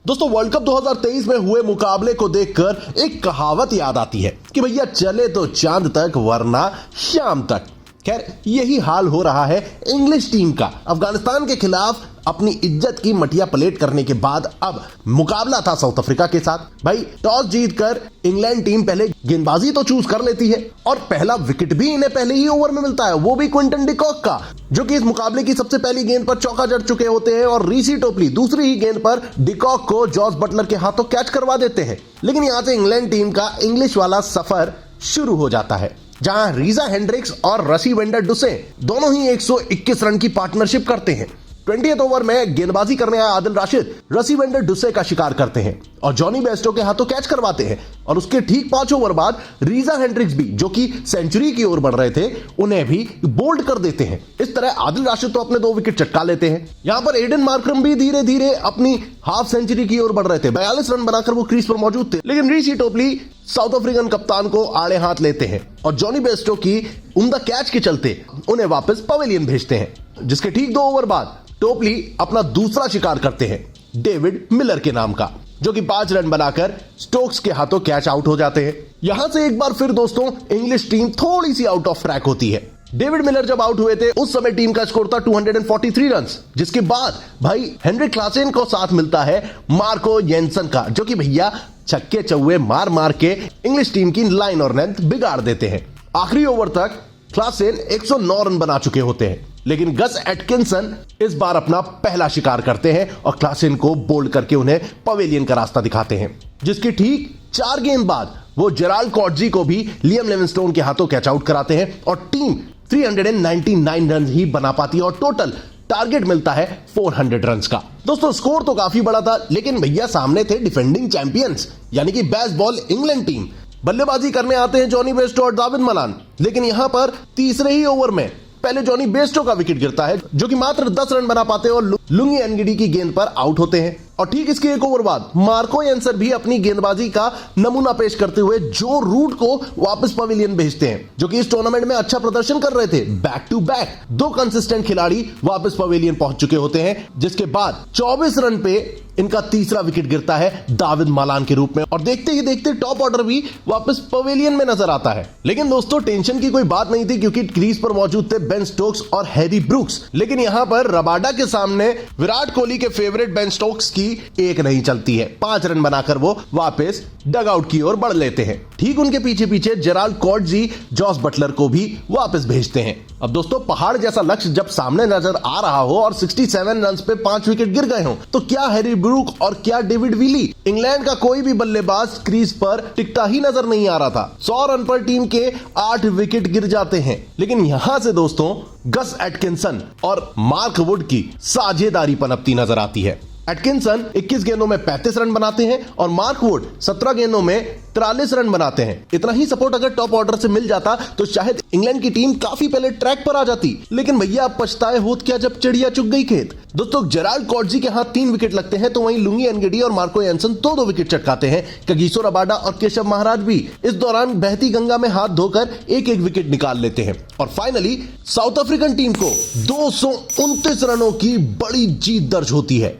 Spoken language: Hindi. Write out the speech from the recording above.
दोस्तों वर्ल्ड कप 2023 में हुए मुकाबले को देखकर एक कहावत याद आती है कि भैया चले तो चांद तक वरना शाम तक। खैर यही हाल हो रहा है इंग्लिश टीम का। अफगानिस्तान के खिलाफ अपनी इज्जत की मटिया पलेट करने के बाद अब मुकाबला था साउथ अफ्रीका के साथ। भाई टॉस जीतकर इंग्लैंड टीम पहले गेंदबाजी तो चूज कर लेती है और पहला विकेट भी इन्हें पहले ही ओवर में मिलता है, वो भी क्विंटन डिकॉक का, जो कि इस मुकाबले की सबसे पहली गेंद पर चौका जड़ चुके होते हैं और रीसी टोपली दूसरी ही गेंद पर डिकॉक को जॉस बटलर के हाथों कैच करवा देते हैं। लेकिन यहां से इंग्लैंड टीम का इंग्लिश वाला सफर शुरू हो जाता है, जहां रीजा हेंड्रिक्स और रसी वेंडर डुसे दोनों ही 121 रन की पार्टनरशिप करते हैं। 20th ओवर में गेंदबाजी करने आए आदिल राशिद रसी वेंडर डुसे का शिकार करते हैं और जॉनी बेस्टो के हाथों कैच करवाते हैं और उसके ठीक 5 ओवर बाद रीजा हेंड्रिक्स भी, जो कि सेंचुरी की ओर बढ़ रहे थे, उन्हें भी बोल्ड कर देते हैं। इस तरह आदिल राशिद तो अपने 2 विकेट चटका लेते हैं। यहां पर एडन मार्करम भी धीरे धीरे अपनी हाफ सेंचुरी की ओर बढ़ रहे थे, 42 रन बनाकर वो क्रीज पर मौजूद थे। लेकिन रीसी टोपली साउथ अफ्रीकन कप्तान को आड़े हाथ लेते हैं और जॉनी बेस्टो की उम्दा कैच के चलते उन्हें वापस पवेलियन भेजते हैं, जिसके ठीक 2 ओवर बाद टोपली अपना दूसरा शिकार करते हैं डेविड मिलर के नाम का, जो कि 5 रन बनाकर स्टोक्स के हाथों कैच आउट हो जाते हैं। यहां से एक बार फिर दोस्तों इंग्लिश टीम थोड़ी सी आउट ऑफ ट्रैक होती है। डेविड मिलर जब आउट हुए थे उस समय टीम का स्कोर था 243 रन, जिसके बाद भाई हेनरिक क्लासेन को साथ मिलता है मार्को जेनसन का, जो कि भैया छक्के चौवे मार मार के इंग्लिश टीम की लाइन और लेंथ बिगाड़ देते हैं। आखिरी ओवर तक क्लासेन 109 रन बना चुके होते हैं, लेकिन गस एटकिंसन इस बार अपना पहला शिकार करते हैं और क्लासेन को बोल्ड करके उन्हें पवेलियन का रास्ता दिखाते हैं, जिसके ठीक 4 गेंद बाद वो जेराल्ड कॉटजी को भी लियम लिविंगस्टोन के हाथों कैच आउट कराते हैं और टीम 399 रन ही बना पाती है और टोटल टारगेट मिलता है 400 रन का। दोस्तों स्कोर तो काफी बड़ा था, लेकिन भैया सामने थे डिफेंडिंग चैंपियंस यानी कि बेसबॉल इंग्लैंड टीम। बल्लेबाजी करने आते हैं जॉनी बेस्टो और दाविद मलान, लेकिन यहां पर तीसरे ही ओवर में पहले जॉनी बेस्टो का विकेट गिरता है, जो कि मात्र 10 रन बना पाते हैं और लुंगी एनगिडी की गेंद पर आउट होते हैं। और ठीक इसके 1 ओवर बाद मार्को एंसर भी अपनी गेंदबाजी का नमूना पेश करते हुए जो रूट को वापस पवेलियन भेजते हैं, जो कि इस टूर्नामेंट में अच्छा प्रदर्शन कर रहे थे। बैक टू बैक 2 कंसिस्टेंट खिलाड़ी वापस पवेलियन पहुंच चुके होते हैं, जिसके बाद 24 रन पे इनका तीसरा विकेट गिरता है दाविद मलान के रूप में और देखते ही देखते टॉप ऑर्डर भी वापस पवेलियन में नजर आता है। लेकिन दोस्तों टेंशन की कोई बात नहीं थी, क्योंकि क्रीज पर मौजूद थे बेन स्टोक्स और हैरी ब्रूक्स। लेकिन यहां पर रबाडा के सामने विराट कोहली के फेवरेट बेन स्टोक्स की एक नहीं चलती है। 5 रन बनाकर वो वापस डगआउट की ओर बढ़ लेते हैं। ठीक उनके पीछे पीछे जेराल्ड कॉटजी जॉस बटलर को भी वापस भेजते हैं। अब दोस्तों पहाड़ जैसा लक्ष्य जब सामने नजर आ रहा हो और 67 रन पे 5 विकेट गिर गए हो, तो क्या हैरी ब्रूक और क्या डेविड विली, इंग्लैंड का कोई भी बल्लेबाज क्रीज पर टिकता ही नजर नहीं आ रहा था। 100 रन पर टीम के 8 विकेट गिर जाते हैं। लेकिन यहां से दोस्तों गस एटकिंसन और मार्क वुड की साझेदारी पनपती नजर आती है। एटकिंसन 21 गेंदों में 35 रन बनाते हैं और मार्क वुड 17 गेंदों में 43 रन बनाते हैं। इतना ही सपोर्ट अगर टॉप ऑर्डर से मिल जाता तो शायद इंग्लैंड की टीम काफी पहले ट्रैक पर आ जाती। लेकिन भैया अब पछताए होत क्या जब चिड़िया चुग गई खेत। दोस्तों जेराल्ड कॉटजी के हाथ 3 विकेट लगते हैं, तो वहीं लुंगी एनगिडी और मार्को एंसन 2-2 विकेट चटकाते हैं। कगिसो रबाडा और केशव महाराज भी इस दौरान बहती गंगा में हाथ धोकर 1-1 विकेट निकाल लेते हैं और फाइनली साउथ अफ्रीकन टीम को 229 रनों की बड़ी जीत दर्ज होती है।